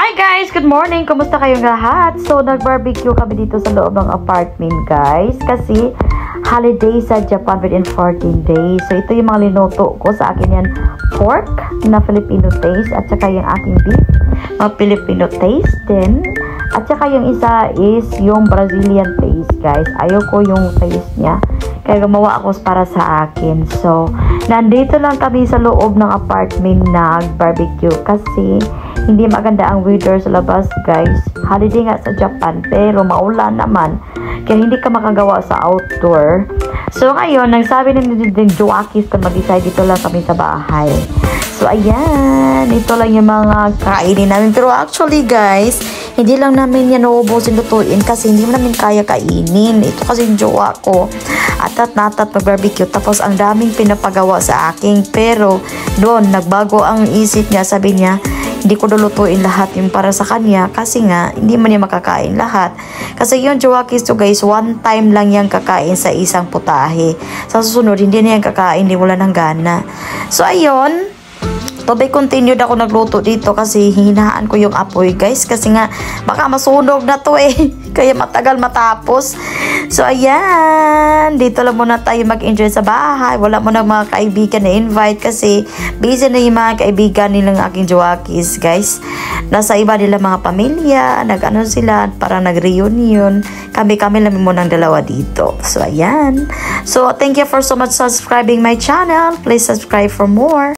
Hi guys! Good morning! Kumusta kayong lahat? So, nag-barbecue kami dito sa loob ng apartment guys. Kasi, holiday sa Japan within 14 days. So, ito yung mga linuto ko. Sa akin yan, pork na Filipino taste. At saka yung aking beef na Filipino taste din. At saka yung isa is yung Brazilian taste guys. Ayoko yung taste niya. Kaya gumawa ako para sa akin. So, nandito lang kami sa loob ng apartment nag-barbecue. Kasi, hindi maganda ang weather sa labas guys. Holiday nga sa Japan pero maulan naman. Kaya hindi ka makagawa sa outdoor. So ngayon, nagsabi na din Joakis kung mag-decide dito lang kami sa bahay. So ayan, ito lang yung mga kainin namin. Pero actually guys, hindi lang namin yan nauubusin lutuin kasi hindi namin kaya kainin. Ito kasi yung jowa ko. Atat mag-barbecue. Tapos ang daming pinapagawa sa akin. Pero doon, nagbago ang isip niya. Sabi niya, hindi ko lulutuin lahat yung para sa kanya kasi nga, hindi man niya makakain lahat. Kasi yung Joakis to guys, one time lang yung kakain sa isang putahe. Sa susunod, hindi na yung kakain, hindi wala ng gana. So, ayun. Tobe continued ako nagluto dito kasi hinahaan ko yung apoy guys. Kasi nga, baka masunog na to eh. Kaya matagal matapos. So, ayan. Dito lang muna tayo mag-enjoy sa bahay. Wala mo na mga kaibigan na invite kasi busy na yung mga kaibigan nilang aking Joakis, guys. Nasa iba nila mga pamilya. Nag-ano sila, parang nag-reunion. Kami lang muna ng dalawa dito. So, ayan. So, thank you for so much subscribing my channel. Please subscribe for more.